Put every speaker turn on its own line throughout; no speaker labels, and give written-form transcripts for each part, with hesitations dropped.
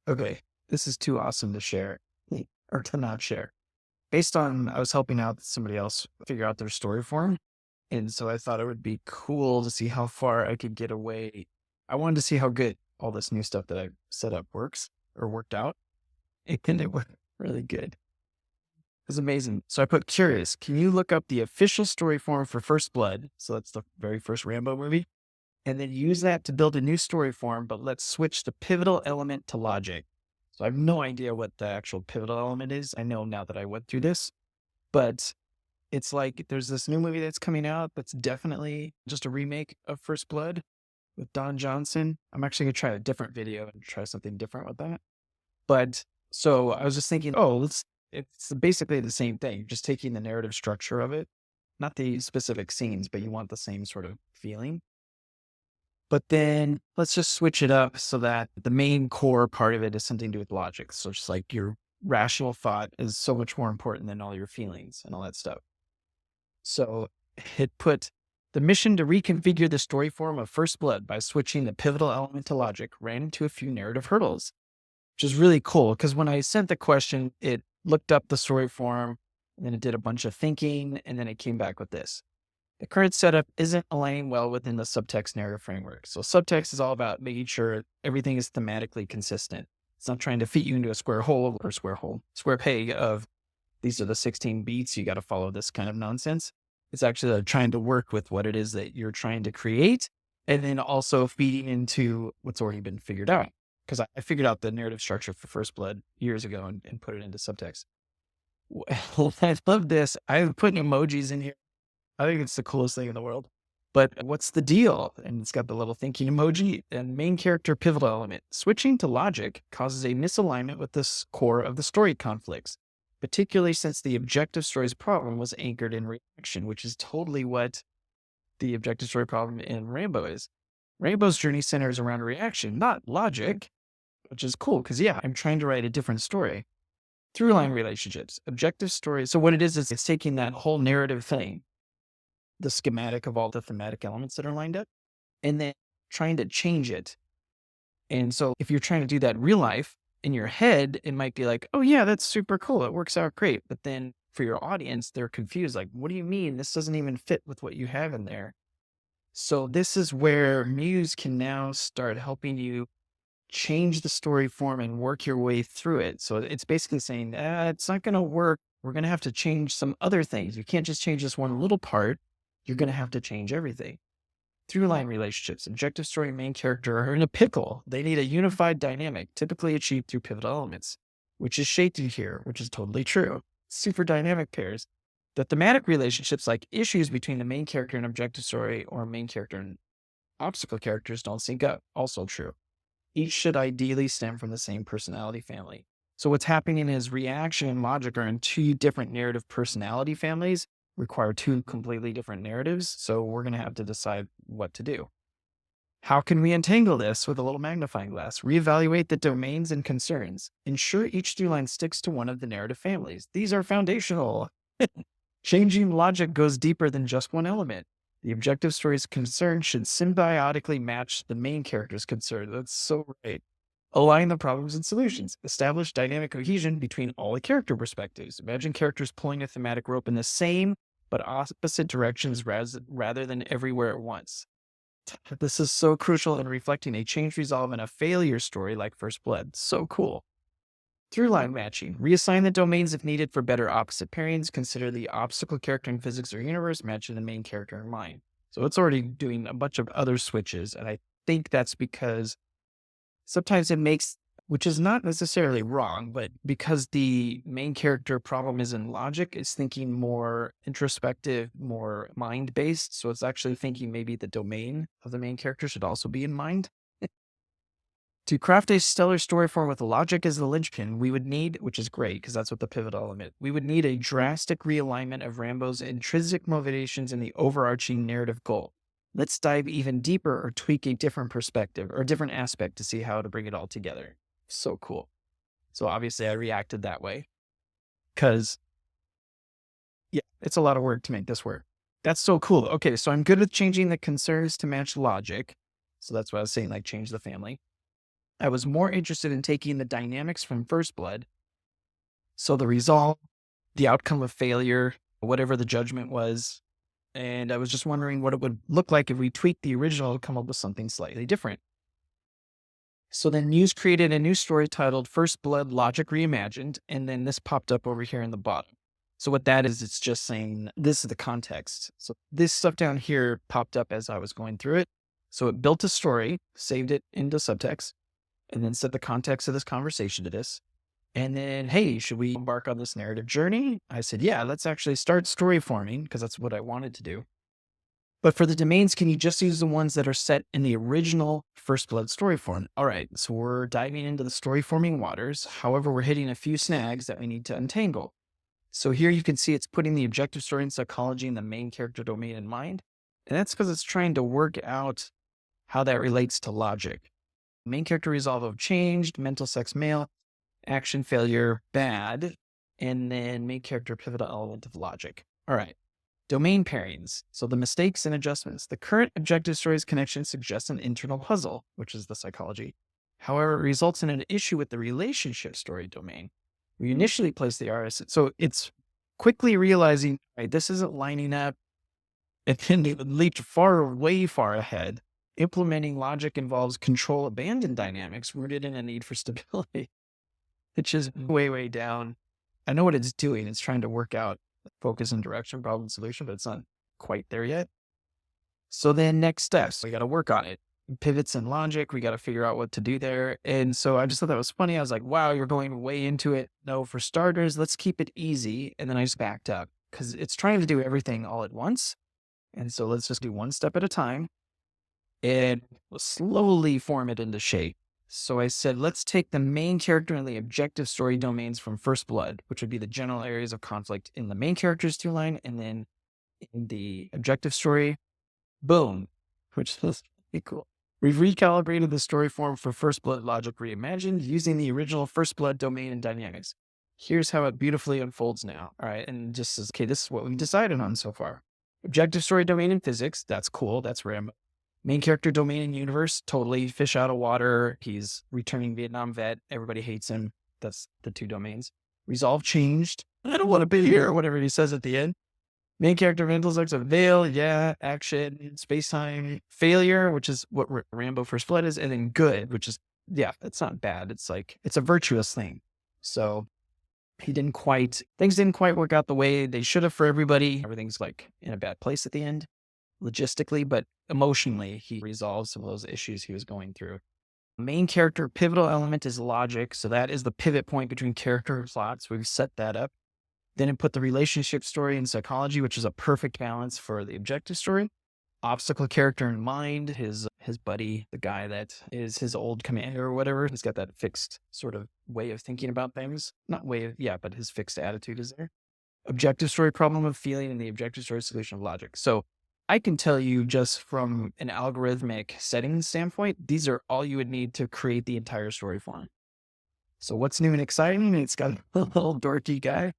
Okay, this is too awesome to share or to not share. Based on, I was helping out somebody else figure out their story form. And so I thought it would be cool to see how far I could get away. I wanted to see how good all this new stuff that I set up works or worked out. And it worked really good. It was amazing. So I put curious, can you look up the official story form for First Blood? So that's the very first Rambo movie. And then use that to build a new story form, but let's switch the pivotal element to logic. So I have no idea what the actual pivotal element is. I know now that I went through this, but it's like there's this new movie that's coming out that's definitely just a remake of First Blood with Don Johnson. I'm actually going to try a different video and try something different with that. But so I was just thinking, it's basically the same thing, just taking the narrative structure of it, not the specific scenes, but you want the same sort of feeling. But then let's just switch it up so that the main core part of it is something to do with logic. So just like your rational thought is so much more important than all your feelings and all that stuff. So it put the mission to reconfigure the story form of First Blood by switching the pivotal element to logic ran into a few narrative hurdles, which is really cool because when I sent the question, it looked up the story form and then it did a bunch of thinking and then it came back with this. The current setup isn't aligning well within the subtext narrative framework. So subtext is all about making sure everything is thematically consistent. It's not trying to fit you into a square peg of these are the 16 beats. You got to follow this kind of nonsense. It's actually trying to work with what it is that you're trying to create and then also feeding into what's already been figured out. Because I figured out the narrative structure for First Blood years ago and put it into subtext. Well, I love this. I'm putting emojis in here. I think it's the coolest thing in the world. But what's the deal? And it's got the little thinking emoji and main character pivotal element. Switching to logic causes a misalignment with the core of the story conflicts, particularly since the objective story's problem was anchored in reaction, which is totally what the objective story problem in Rainbow is. Rainbow's journey centers around reaction, not logic, which is cool because, yeah, I'm trying to write a different story. Through-line relationships, objective stories. So what it is it's taking that whole narrative thing, the schematic of all the thematic elements that are lined up, and then trying to change it. And so if you're trying to do that in real life, in your head, it might be like, oh yeah, that's super cool. It works out great. But then for your audience, they're confused. Like, what do you mean? This doesn't even fit with what you have in there. So this is where Muse can now start helping you change the story form and work your way through it. So it's basically saying, it's not going to work. We're going to have to change some other things. You can't just change this one little part. You're going to have to change everything. Through-line relationships, objective story and main character are in a pickle. They need a unified dynamic, typically achieved through pivotal elements, which is shaded here, which is totally true. Super dynamic pairs. The thematic relationships, like issues between the main character and objective story or main character and obstacle characters, don't sync up. Also true. Each should ideally stem from the same personality family. So what's happening is reaction and logic are in two different narrative personality families, require two completely different narratives. So we're going to have to decide what to do. How can we entangle this with a little magnifying glass? Reevaluate the domains and concerns. Ensure each through line sticks to one of the narrative families. These are foundational. Changing logic goes deeper than just one element. The objective story's concern should symbiotically match the main character's concern. That's so right. Align the problems and solutions. Establish dynamic cohesion between all the character perspectives. Imagine characters pulling a thematic rope in the same but opposite directions rather than everywhere at once. This is so crucial in reflecting a change, resolve, and a failure story like First Blood. So cool. Through-line matching. Reassign the domains if needed for better opposite pairings. Consider the obstacle character in physics or universe matching the main character in mind. So it's already doing a bunch of other switches. And I think that's because sometimes it makes, which is not necessarily wrong, but because the main character problem is in logic, it's thinking more introspective, more mind-based. So it's actually thinking maybe the domain of the main character should also be in mind. To craft a stellar story form with logic as the linchpin, we would need, which is great because that's what the pivotal element, we would need a drastic realignment of Rambo's intrinsic motivations and the overarching narrative goal. Let's dive even deeper or tweak a different perspective or a different aspect to see how to bring it all together. So cool. So obviously I reacted that way because, yeah, it's a lot of work to make this work. That's so cool. Okay, so I'm good with changing the concerns to match logic. So that's what I was saying, like change the family. I was more interested in taking the dynamics from First Blood. So the resolve, the outcome of failure, whatever the judgment was. And I was just wondering what it would look like if we tweaked the original to come up with something slightly different. So then Muse created a new story titled First Blood Logic Reimagined, and then this popped up over here in the bottom. So what that is, it's just saying this is the context. So this stuff down here popped up as I was going through it. So it built a story, saved it into Subtxt, and then set the context of this conversation to this. And then, hey, should we embark on this narrative journey? I said, yeah, let's actually start story forming because that's what I wanted to do. But for the domains, can you just use the ones that are set in the original First Blood story form? All right, so we're diving into the story forming waters. However, we're hitting a few snags that we need to untangle. So here you can see it's putting the objective story and psychology in the main character domain in mind. And that's because it's trying to work out how that relates to logic. Main character resolve of changed, mental sex male, action failure bad, and then main character pivotal element of logic. All right. Domain pairings. So the mistakes and adjustments. The current objective story's connection suggests an internal puzzle, which is the psychology. However, it results in an issue with the relationship story domain. We initially place the RS. So it's quickly realizing, right, this isn't lining up. It can leap way far ahead. Implementing logic involves control abandon dynamics rooted in a need for stability, which is way down. I know what it's doing. It's trying to work out focus and direction, problem solution, but it's not quite there yet. So then next steps, we got to work on it. Pivots and logic, we got to figure out what to do there. And so I just thought that was funny. I was like, wow, you're going way into it. No, for starters, let's keep it easy. And then I just backed up because it's trying to do everything all at once. And so let's just do one step at a time and we'll slowly form it into shape. So I said, let's take the main character and the objective story domains from First Blood, which would be the general areas of conflict in the main character's two line, and then in the objective story, boom, which is pretty cool. We've recalibrated the story form for First Blood Logic Reimagined using the original First Blood domain and dynamics. Here's how it beautifully unfolds now. All right. And just says, okay, this is what we've decided on so far. Objective story domain and physics. That's cool. That's Rambo. Main character domain and universe. Totally fish out of water. He's returning Vietnam vet. Everybody hates him. That's the two domains. Resolve changed. I don't want to be here, or whatever he says at the end. Main character mental sex of veil, yeah, action, space-time, failure, which is what Rambo First Blood is, and then good, which is, yeah, it's not bad. It's like, it's a virtuous thing. So things didn't quite work out the way they should have for everybody. Everything's like in a bad place at the end, logistically, but emotionally, he resolved some of those issues he was going through. Main character pivotal element is logic. So that is the pivot point between character and plot. So we've set that up. Then it put the relationship story and psychology, which is a perfect balance for the objective story. Obstacle character in mind, his buddy, the guy that is his old commander or whatever. He's got that fixed sort of way of thinking about things. Not way of, yeah, but his fixed attitude is there. Objective story problem of feeling and the objective story solution of logic. So I can tell you just from an algorithmic setting standpoint, these are all you would need to create the entire story form. So what's new and exciting? It's got a little dorky guy.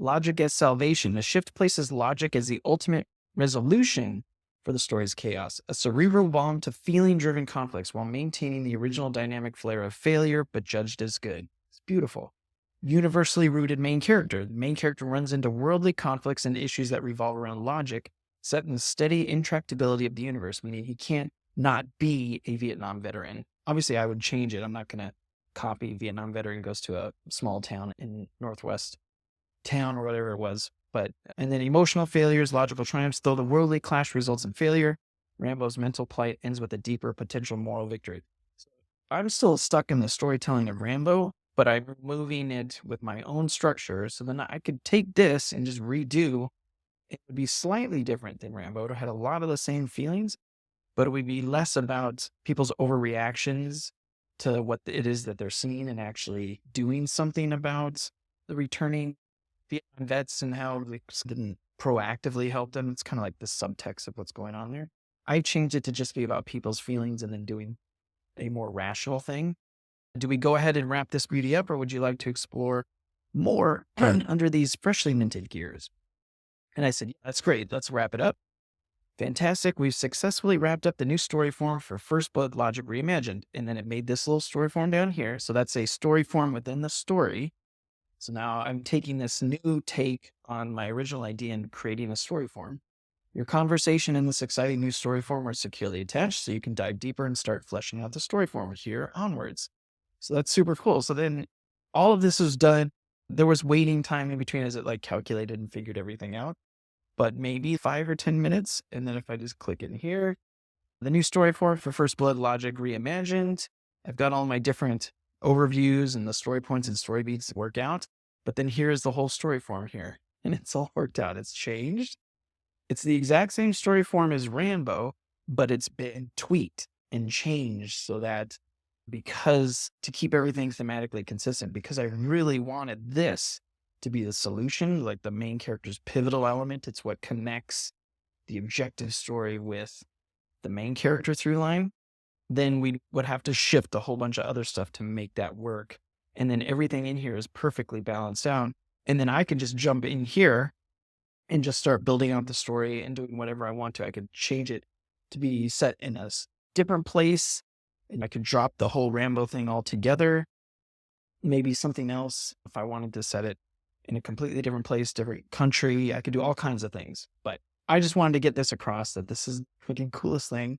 Logic as salvation. The shift places logic as the ultimate resolution for the story's chaos. A cerebral balm to feeling-driven conflicts while maintaining the original dynamic flair of failure, but judged as good. It's beautiful. Universally rooted main character. The main character runs into worldly conflicts and issues that revolve around logic, set in the steady intractability of the universe, meaning he can't not be a Vietnam veteran. Obviously, I would change it. I'm not going to copy Vietnam veteran goes to a small town in Northwest town or whatever it was. And then emotional failures, logical triumphs, though the worldly clash results in failure, Rambo's mental plight ends with a deeper potential moral victory. So I'm still stuck in the storytelling of Rambo, but I'm removing it with my own structure. So then I could take this and just redo. It would be slightly different than Rambo. It had a lot of the same feelings, but it would be less about people's overreactions to what it is that they're seeing and actually doing something about the returning Vietnam vets and how they didn't proactively help them. It's kind of like the subtext of what's going on there. I changed it to just be about people's feelings and then doing a more rational thing. Do we go ahead and wrap this beauty up, or would you like to explore more under these freshly minted gears? And I said, yeah, that's great. Let's wrap it up. Fantastic. We've successfully wrapped up the new story form for First Blood Logic Reimagined. And then it made this little story form down here. So that's a story form within the story. So now I'm taking this new take on my original idea and creating a story form. Your conversation in this exciting new story form are securely attached, so you can dive deeper and start fleshing out the story form here onwards. So that's super cool. So then all of this was done. There was waiting time in between as it like calculated and figured everything out, but maybe 5 or 10 minutes. And then if I just click in here, the new story form for First Blood Logic Reimagined, I've got all my different overviews and the story points and story beats to work out. But then here's the whole story form here, and it's all worked out. It's changed. It's the exact same story form as Rambo, but it's been tweaked and changed so that because to keep everything thematically consistent, because I really wanted this to be the solution, like the main character's pivotal element. It's what connects the objective story with the main character through line. Then we would have to shift a whole bunch of other stuff to make that work. And then everything in here is perfectly balanced out. And then I can just jump in here and just start building out the story and doing whatever I want to. I could change it to be set in a different place, and I could drop the whole Rambo thing altogether. Maybe something else if I wanted to set it in a completely different place, different country. I could do all kinds of things. But I just wanted to get this across that this is the freaking coolest thing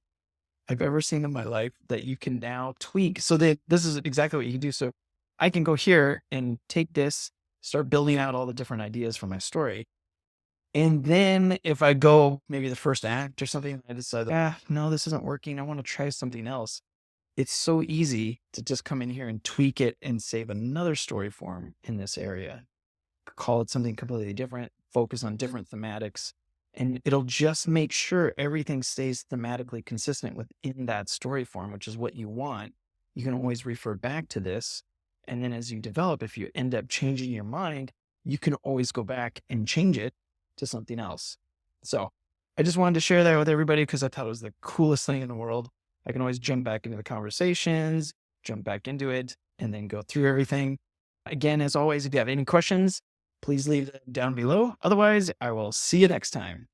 I've ever seen in my life that you can now tweak. So that this is exactly what you can do. So I can go here and take this, start building out all the different ideas for my story. And then if I go maybe the first act or something, I decide, no, this isn't working. I want to try something else. It's so easy to just come in here and tweak it and save another story form in this area. Call it something completely different, focus on different thematics, and it'll just make sure everything stays thematically consistent within that story form, which is what you want. You can always refer back to this. And then as you develop, if you end up changing your mind, you can always go back and change it to something else. So I just wanted to share that with everybody because I thought it was the coolest thing in the world. I can always jump back into the conversations, jump back into it, and then go through everything. Again, as always, if you have any questions, please leave them down below. Otherwise, I will see you next time.